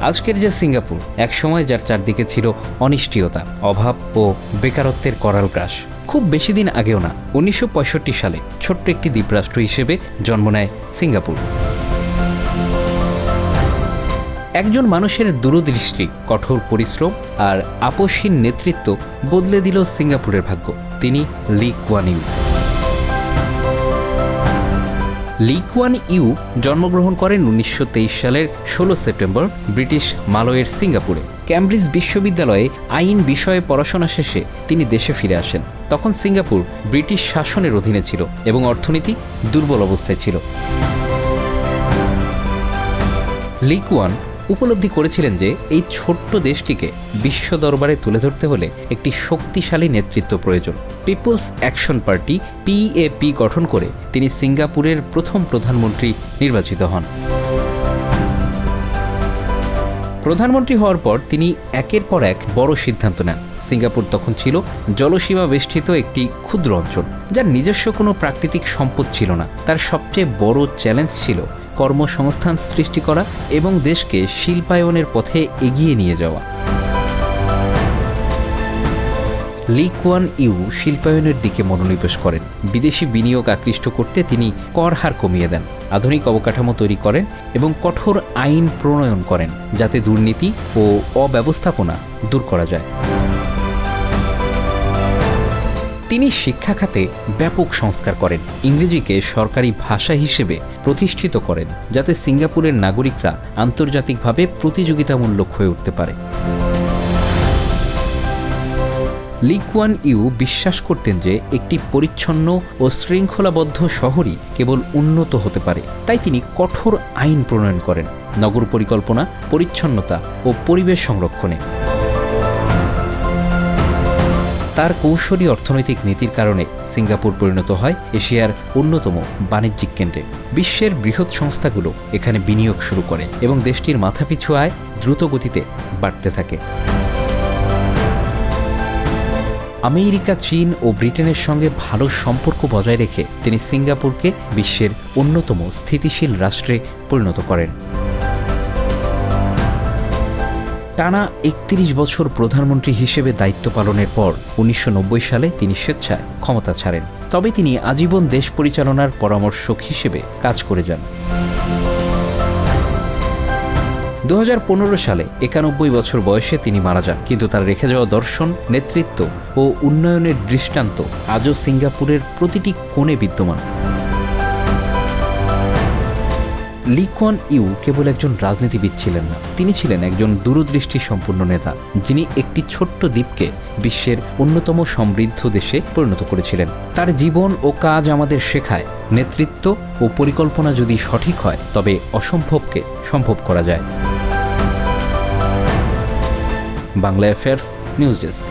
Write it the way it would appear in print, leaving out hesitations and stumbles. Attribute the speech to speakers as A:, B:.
A: আজকের যে সিঙ্গাপুর, একসময় যার চারদিকে ছিল অনিশ্চয়তা, অভাব ও বেকারত্বের করাল গ্রাস। খুব বেশি দিন আগেও না, 1965 সালে ছোট্ট একটি দ্বীপরাষ্ট্র হিসেবে জন্ম নেয় সিঙ্গাপুর। একজন মানুষের দূরদৃষ্টি, কঠোর পরিশ্রম আর আপোষহীন নেতৃত্ব বদলে দিল সিঙ্গাপুরের ভাগ্য। তিনি লি কুয়ান ইউ। লি কুয়ান ইউ জন্মগ্রহণ করেন 1923 সালের 16 সেপ্টেম্বর ব্রিটিশ মালয়ের সিঙ্গাপুরে। ক্যামব্রিজ বিশ্ববিদ্যালয়ে আইন বিষয়ে পড়াশোনা শেষে তিনি দেশে ফিরে আসেন। তখন সিঙ্গাপুর ব্রিটিশ শাসনের অধীনে ছিল এবং অর্থনীতি দুর্বল অবস্থায় ছিল। লি কুয়ান উপলব্ধি করেছিলেন যে এই ছোট্ট দেশটিকে বিশ্ব দরবারে তুলে ধরতে হলে একটি শক্তিশালী নেতৃত্ব প্রয়োজন। পিপলস অ্যাকশন পার্টি PAP গঠন করে তিনি সিঙ্গাপুরের প্রথম প্রধানমন্ত্রী নির্বাচিত হন। প্রধানমন্ত্রী হওয়ার পর তিনি একের পর এক বড় সিদ্ধান্ত নেন। সিঙ্গাপুর তখন ছিল জলসীমা বেষ্টিত একটি ক্ষুদ্র অঞ্চল, যার নিজস্ব কোনো প্রাকৃতিক সম্পদ ছিল না। তার সবচেয়ে বড় চ্যালেঞ্জ ছিল কর্মসংস্থান সৃষ্টি করা এবং দেশকে শিল্পায়নের পথে এগিয়ে নিয়ে যাওয়া। লি কুয়ান ইউ শিল্পায়নের দিকে মনোনিবেশ করেন। বিদেশি বিনিয়োগ আকৃষ্ট করতে তিনি কর হার কমিয়ে দেন, আধুনিক অবকাঠামো তৈরি করেন এবং কঠোর আইন প্রণয়ন করেন যাতে দুর্নীতি ও অব্যবস্থাপনা দূর করা যায়। তিনি শিক্ষা খাতে ব্যাপক সংস্কার করেন, ইংরেজিকে সরকারি ভাষা হিসেবে প্রতিষ্ঠিত করেন যাতে সিঙ্গাপুরের নাগরিকরা আন্তর্জাতিকভাবে প্রতিযোগিতামূলক হয়ে উঠতে পারে। লি কুয়ান ইউ বিশ্বাস করতেন যে একটি পরিচ্ছন্ন ও শৃঙ্খলাবদ্ধ শহরই কেবল উন্নত হতে পারে। তাই তিনি কঠোর আইন প্রণয়ন করেন নগর পরিকল্পনা, পরিচ্ছন্নতা ও পরিবেশ সংরক্ষণে। তার কৌশলী অর্থনৈতিক নীতির কারণে সিঙ্গাপুর পরিণত হয় এশিয়ার অন্যতম বাণিজ্যিক কেন্দ্রে। বিশ্বের বৃহৎ সংস্থাগুলো এখানে বিনিয়োগ শুরু করে এবং দেশটির মাথাপিছু আয় দ্রুত গতিতে বাড়তে থাকে। আমেরিকা, চীন ও ব্রিটেনের সঙ্গে ভালো সম্পর্ক বজায় রেখে তিনি সিঙ্গাপুরকে বিশ্বের অন্যতম স্থিতিশীল রাষ্ট্রে পরিণত করেন। টানা 31 বছর প্রধানমন্ত্রী হিসেবে দায়িত্ব পালনের পর 1990 সালে তিনি স্বেচ্ছায় ক্ষমতা ছাড়েন। তবে তিনি আজীবন দেশ পরিচালনার পরামর্শক হিসেবে কাজ করে যান। 2015 সালে 91 বছর বয়সে তিনি মারা যান, কিন্তু তার রেখে যাওয়া দর্শন, নেতৃত্ব ও উন্নয়নের দৃষ্টান্ত আজও সিঙ্গাপুরের প্রতিটি কোণে বিদ্যমান। লি কুয়ান ইউ কেবল একজন রাজনীতিবিদ ছিলেন না, তিনি ছিলেন একজন দূরদৃষ্টি সম্পন্ন নেতা, যিনি একটি ছোট্ট দ্বীপকে বিশ্বের অন্যতম সমৃদ্ধ দেশে পরিণত করেছিলেন। তার জীবন ও কাজ আমাদের শেখায়, নেতৃত্ব ও পরিকল্পনা যদি সঠিক হয় তবে অসম্ভবকে সম্ভব করা যায়। Bangla affairs news desk.